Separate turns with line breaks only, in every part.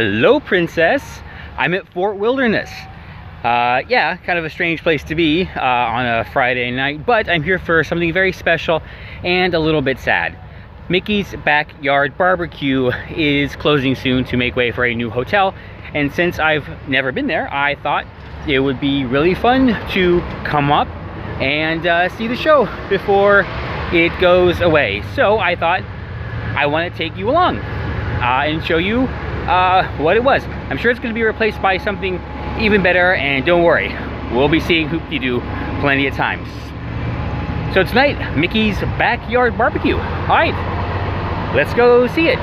Hello, Princess. I'm at Fort Wilderness. Yeah, kind of a strange place to be on a Friday night, but I'm here for something very special and a little bit sad. Mickey's Backyard Barbecue is closing soon to make way for a new hotel, and since I've never been there, I thought it would be really fun to come up and see the show before it goes away. So I thought I want to take you along and show you what it was. I'm sure it's going to be replaced by something even better, and don't worry, we'll be seeing Hoop-de-Doo plenty of times. So tonight, Mickey's Backyard Barbecue. Alright, let's go see it.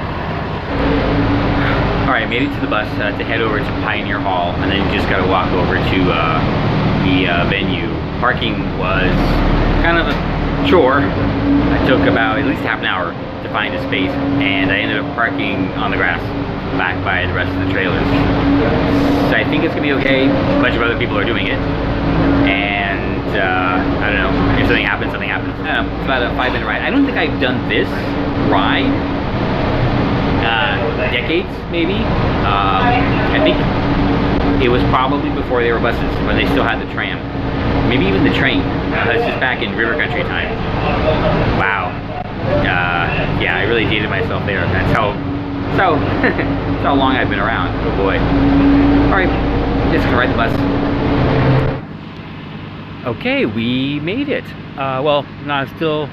Alright, made it to the bus to head over to Pioneer Hall, and then you just got to walk over to the venue. Parking was kind of a chore. I took about at least half an hour to find a space, and I ended up parking on the grass back by the rest of the trailers. So I think it's gonna be okay. A bunch of other people are doing it, and I don't know, if something happens, something happens. I don't know, it's about a 5-minute ride. I don't think I've done this ride decades, maybe. I think it was probably before they were buses, when they still had the tram, maybe even the train. This is back in river country time. Wow. Yeah, I really dated myself there. That's how long I've been around. Oh boy. Alright, just gonna ride the bus. Okay, we made it. Well, no, still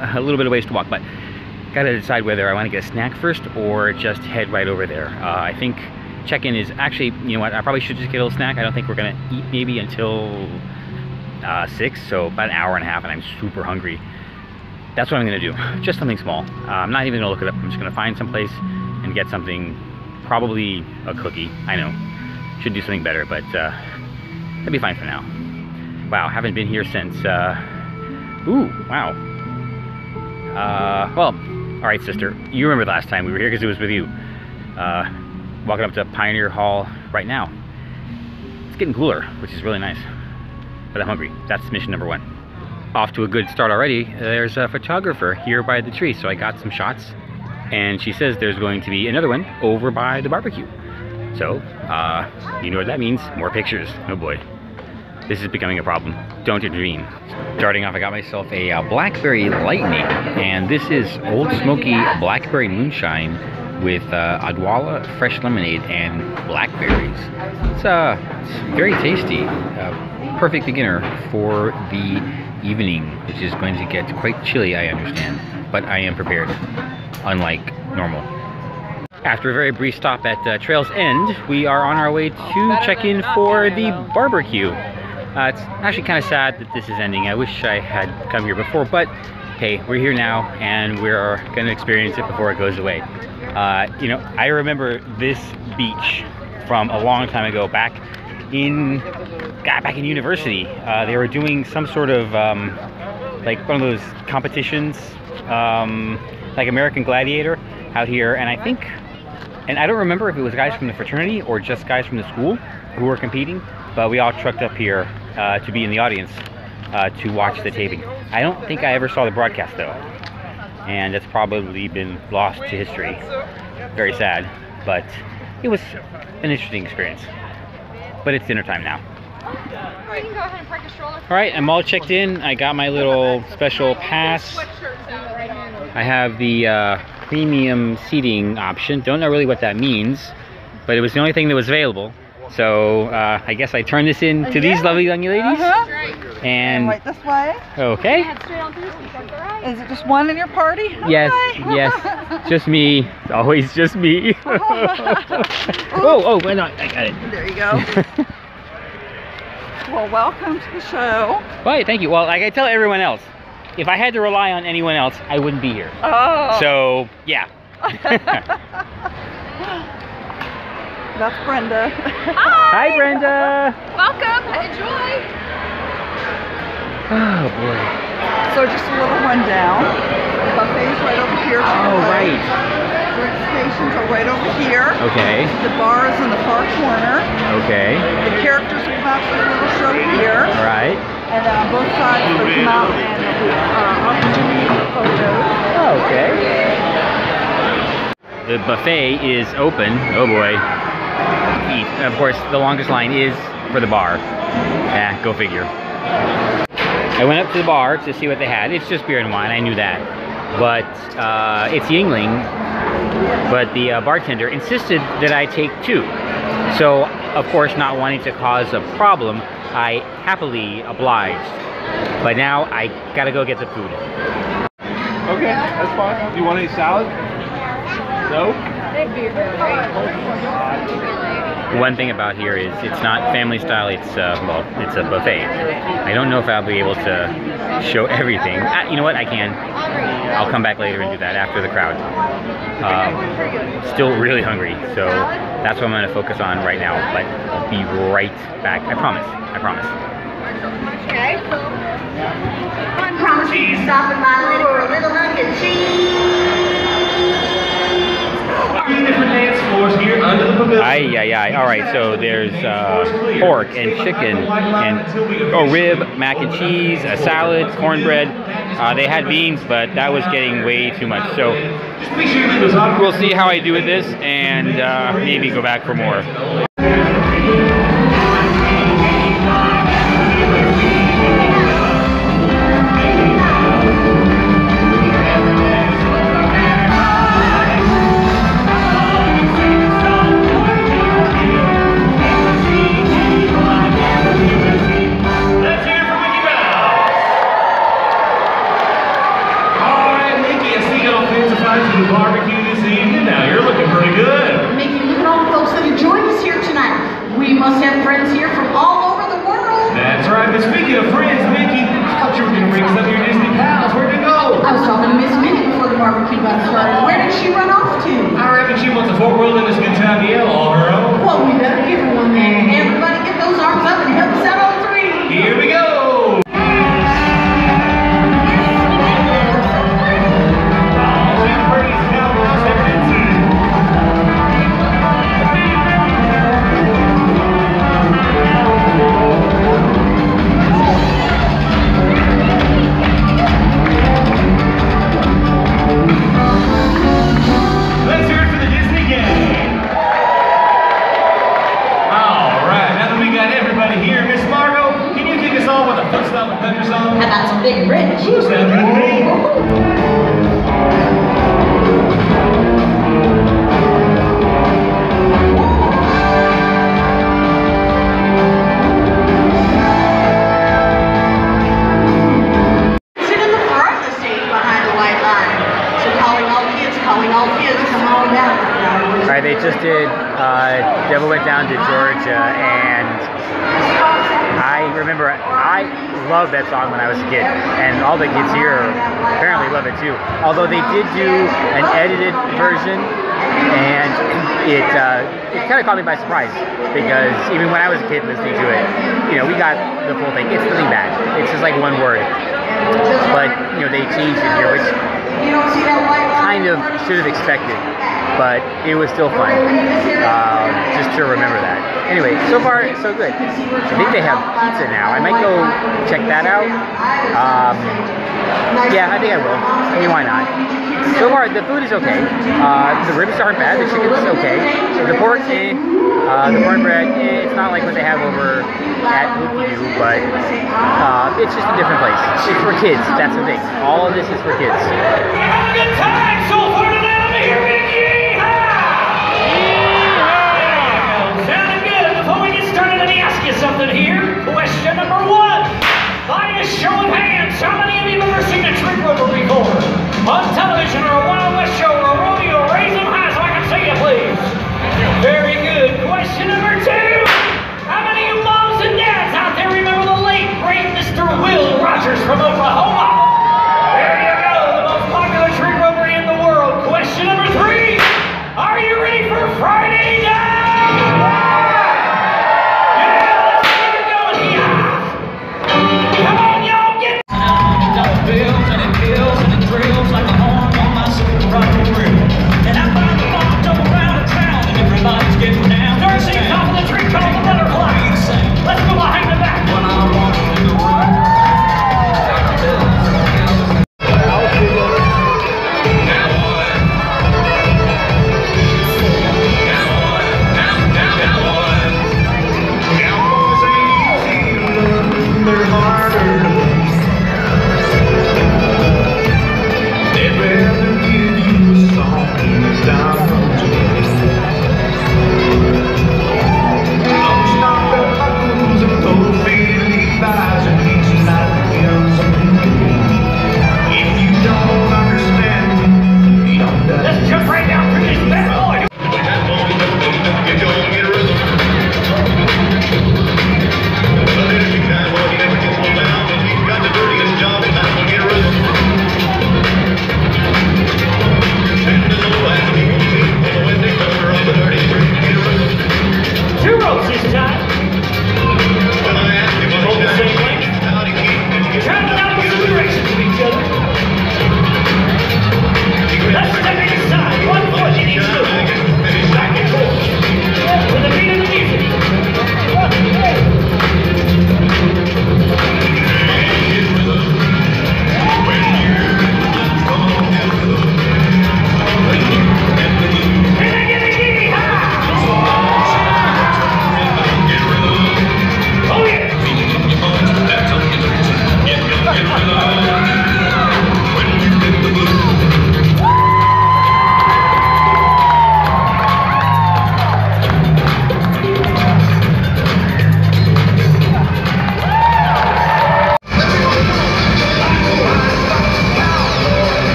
a little bit of ways to walk, but gotta decide whether I want to get a snack first or just head right over there. I think check-in is actually, you know what, I probably should just get a little snack. I don't think we're gonna eat maybe until 6, so about an hour and a half, and I'm super hungry. That's what I'm gonna do, just something small. I'm not even gonna look it up. I'm just gonna find some place and get something, probably a cookie. I know, should do something better, but that'd be fine for now. Wow, haven't been here since, ooh, wow. Well, all right, sister, you remember the last time we were here because it was with you. Walking up to Pioneer Hall right now. It's getting cooler, which is really nice, but I'm hungry. That's mission number 1. Off to a good start already. There's a photographer here by the tree, so I got some shots, and she says there's going to be another one over by the barbecue. So, you know what that means, more pictures. Oh boy, this is becoming a problem. Don't intervene. Starting off, I got myself a Blackberry Lightning, and this is Old Smoky Blackberry Moonshine with Adwala fresh lemonade and blackberries. It's very tasty. Perfect beginner for the evening, which is going to get quite chilly, I understand, but I am prepared, unlike normal. After a very brief stop at Trail's End, we are on our way to check in for the barbecue. It's actually kind of sad that this is ending. I wish I had come here before, but hey, we're here now, and we're going to experience it before it goes away. You know, I remember this beach from a long time ago, back in university. They were doing some sort of like one of those competitions, like American Gladiator out here, and I think, and I don't remember if it was guys from the fraternity or just guys from the school who were competing, but we all trucked up here to be in the audience to watch the taping. I don't think I ever saw the broadcast though, and it's probably been lost to history. Very sad, but it was an interesting experience. But it's dinner time now.
You can go ahead and park your stroller.
Alright, I'm all checked in. I got my little special pass. I have the premium seating option. Don't know really what that means, but it was the only thing that was available. So I guess I turn this in to these lovely young ladies. And
right this way.
Okay.
Is it just one in your party?
Yes, yes. Just me. Always just me. Oh, no, I got it.
There you go. Well, welcome to the show.
Right, thank you. Well, like I tell everyone else, if I had to rely on anyone else, I wouldn't be here.
Oh.
So, yeah.
That's Brenda.
Hi.
Hi, Brenda.
Welcome. Enjoy.
Oh, boy.
So just a little rundown. The buffet's right over here.
Oh, right.
Drink stations are right over here.
Okay.
The bar is in the far corner.
Okay.
The characters will come out for a little show here.
All right.
And on both sides will come out and there'll be opportunity for photos.
Oh, okay. the buffet is open. Oh boy. Eat. Of course, the longest line is for the bar. Go figure. I went up to the bar to see what they had. It's just beer and wine, I knew that. But it's Yingling. But the bartender insisted that I take 2. So, of course, not wanting to cause a problem, I happily obliged. But now I gotta go get the food.
Okay, that's fine. Do you want any salad? No?
One thing about here is it's not family style, it's well, it's a buffet. I don't know if I'll be able to show everything. You know what, I can. I'll come back later and do that after the crowd. Still really hungry, so that's what I'm going to focus on right now, but I'll be right back. I promise.
Okay.
I promise you to stop in my lady for a little hunk and cheese.
3 different dance floors here under the pavilion.
Aye. All right, so there's pork and chicken and rib, mac and cheese, a salad, cornbread. They had beans, but that was getting way too much. So we'll see how I do with this and maybe go back for more.
Barbecue this evening. Now you're looking pretty good.
Mickey, look at all the folks that have joined us here tonight. We must have friends here from all over the world.
That's right. But speaking of friends, Mickey, I thought you were going to bring some of your Disney pals. Where'd you go?
I was talking to Miss Minnie before the barbecue got started. Where did she run off to?
I reckon she wants a Fort Wilderness good time to yell all her own.
Well, we better give her one then. Everybody get those arms up and help us out on 3.
Here we go.
How about some Big Rich?
Ooh, sounds good to me.
Sit in the front of the stage behind the white line. So calling all kids, come on down.
All right, they just did Devil Went Down to Georgia, and I remember I loved that song when I was a kid, and all the kids here apparently love it too. Although they did do an edited version, and it kind of caught me by surprise, because even when I was a kid listening to it, you know, we got the full thing. It's nothing bad. It's just like one word, but you know, they changed it here, which kind of should have expected, but it was still fun just to remember that. Anyway, so far so good. I think they have pizza now. I might go check that out. Yeah, I think I will. I mean, why not? So far, the food is okay. The ribs aren't bad. The chicken's okay. The pork, the cornbread, it's not like what they have over at BBQ, but it's just a different place. It's for kids. That's the thing. All of this is for kids.
We're having a good time so far tonight. I'm here, Mickey. Sounding good. Before we get started, let me ask you something here. Question number 1. By a show of hands, how many of you have ever seen a trick rover before? On television or a Wild West show or a rodeo? Raise them high so I can see you, please. Very good. Question number 2. How many of you moms and dads out there remember the late, great Mr. Will Rogers from Oklahoma? There you go, the most popular trick rover in the world. Question number 3. Are you ready for Friday night? Come on, y'all, get dollar bills, and it kills and it drills like a horn on my super rocket grill. And I find the bomb double round of town, and everybody's getting down. Third seat top of the tree called the butterfly. Let's go behind the back. When I walk in the room,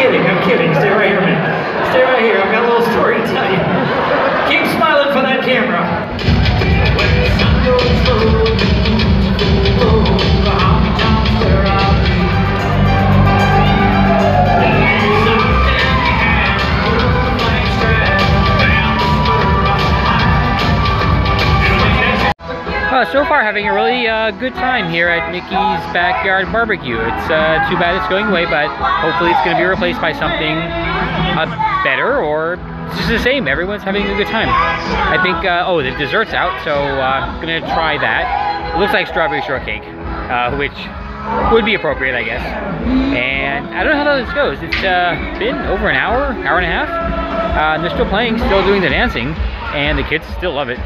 kidding, I'm kidding. Stay right here, man. Stay right here. I've got a little story to tell you. Keep smiling for that camera. When the sun goes low, the honky tonks where I'll be.
So far having a really good time here at Mickey's Backyard Barbecue. It's too bad it's going away, but hopefully it's going to be replaced by something better or just the same. Everyone's having a good time. I think, oh, the dessert's out, so I'm going to try that. It looks like strawberry shortcake, which would be appropriate, I guess. And I don't know how this goes. It's been over an hour and a half. They're still playing, still doing the dancing, and the kids still love it,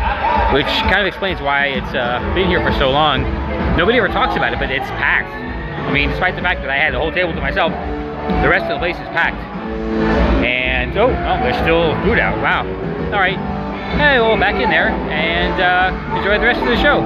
which kind of explains why it's been here for so long. Nobody ever talks about it, but it's packed. I mean, despite the fact that I had the whole table to myself, the rest of the place is packed. And, oh, there's still food out. Wow. All right. Hey, well, back in there and enjoy the rest of the show.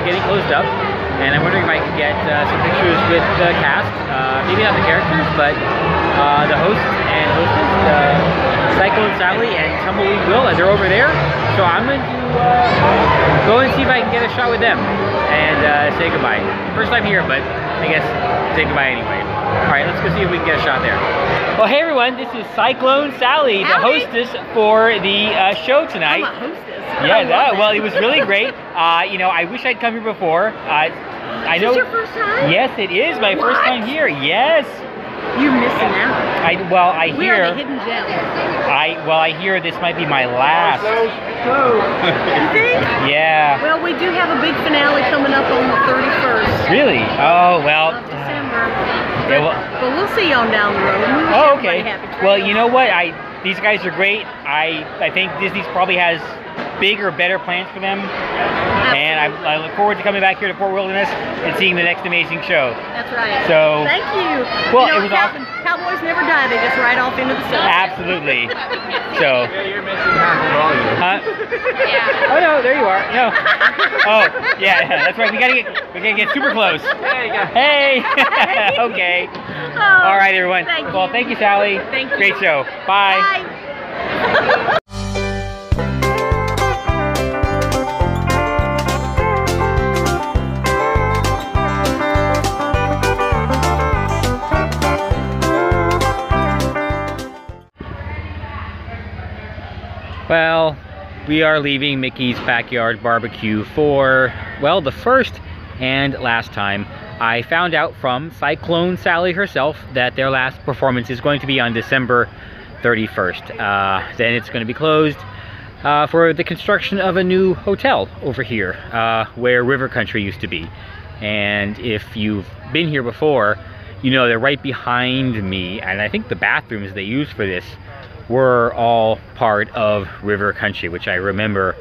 Getting closed up, and I'm wondering if I could get some pictures with the cast, maybe not the characters, but the host and hostess, Cyclone Sally and Tumbleweed Will, as they're over there. So I'm going to go and see if I can get a shot with them and say goodbye. First time here, but I guess say goodbye anyway. All right, let's go see if we can get a shot there. Well, hey everyone, this is Cyclone Sally, the hostess for the show tonight.
I'm a hostess.
Yeah, well, it was really great. You know, I wish I'd come here before. I know.
Is this your first time?
Yes, it is my first time here. Yes.
You're missing out.
I
We
hear.
are the hidden gem.
I hear this might be my last.
You think?
Yeah.
Well, we do have a big finale coming up on the 31st
Really? Oh well.
of December.
Yeah,
But we'll see you on down the road. We wish
Oh, okay.
everybody happy
Well,
trails.
you know what? These guys are great. I think Disney probably has bigger, better plans for them. And I look forward to coming back here to Fort Wilderness and seeing the next amazing show.
That's right.
So,
thank you.
Well,
you know,
it was awesome.
Cowboys never die. They just ride off into the sun.
Absolutely. So.
Yeah, you're missing half of all you.
Huh?
Yeah.
Oh no, there you are. No. Oh, yeah, that's right. We gotta get super close.
There you go.
Hey. Okay.
Oh,
All right, everyone.
thank
Well,
you.
thank you, Sally.
Thank you.
Great show. Bye.
Bye.
Well, we are leaving Mickey's Backyard Barbecue for, well, the first and last time. I found out from Cyclone Sally herself that their last performance is going to be on December 31st. Then it's going to be closed for the construction of a new hotel over here where River Country used to be. And if you've been here before, you know they're right behind me, and I think the bathrooms they used for this were all part of River Country, which I remember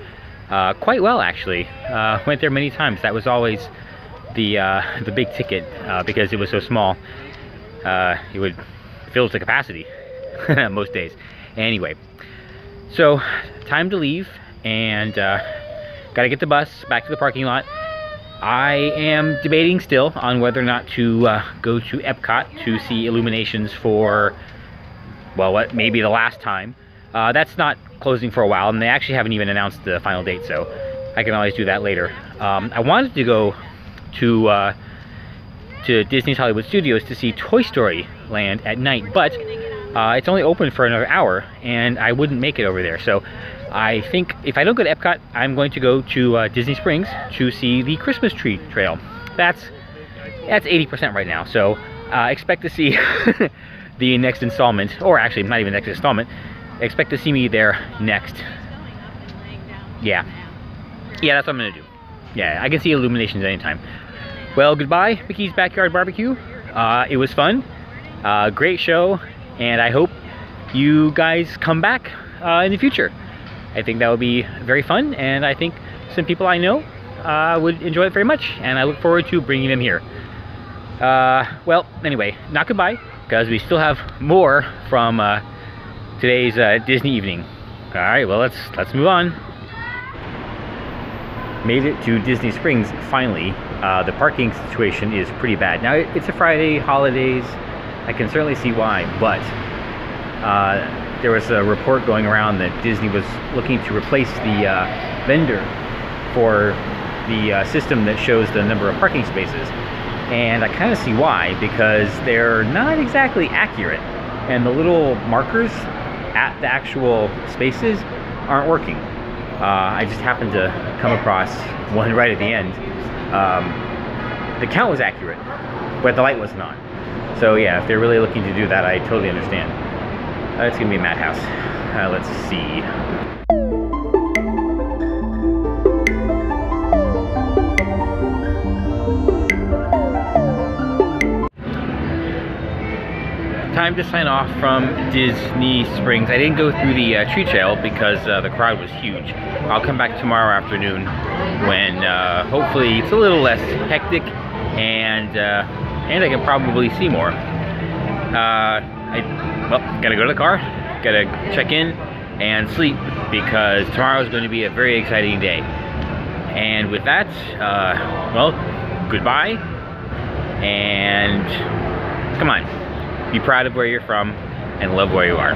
quite well, actually. Went there many times. That was always the big ticket because it was so small. It would fill to capacity most days. Anyway, so time to leave, and gotta get the bus back to the parking lot. I am debating still on whether or not to go to Epcot to see Illuminations for, well, what, maybe the last time. That's not closing for a while, and they actually haven't even announced the final date, so I can always do that later. I wanted to go to Disney's Hollywood Studios to see Toy Story Land at night, but it's only open for another hour, and I wouldn't make it over there. So I think if I don't go to Epcot, I'm going to go to Disney Springs to see the Christmas tree trail. That's 80% right now, so expect to see the next installment, or actually not even next installment. Expect to see me there next. Yeah, that's what I'm gonna do. Yeah, I can see Illuminations anytime. Well, goodbye, Mickey's Backyard Barbecue. It was fun, great show, and I hope you guys come back in the future. I think that would be very fun, and I think some people I know would enjoy it very much, and I look forward to bringing them here. Well, anyway, not goodbye, because we still have more from today's Disney evening. All right, well, let's move on. Made it to Disney Springs finally. The parking situation is pretty bad. Now, it's a Friday, holidays. I can certainly see why, but there was a report going around that Disney was looking to replace the vendor for the system that shows the number of parking spaces. And I kind of see why, because they're not exactly accurate, and the little markers at the actual spaces aren't working. I just happened to come across one right at the end. The count was accurate, but the light was not. So yeah, if they're really looking to do that, I totally understand. It's gonna be a madhouse. Let's see. Time to sign off from Disney Springs. I didn't go through the tree trail because the crowd was huge. I'll come back tomorrow afternoon when hopefully it's a little less hectic, and I can probably see more. Well, gotta go to the car, gotta check in and sleep, because tomorrow is going to be a very exciting day. And with that, well, goodbye, and come on. Be proud of where you're from and love where you are.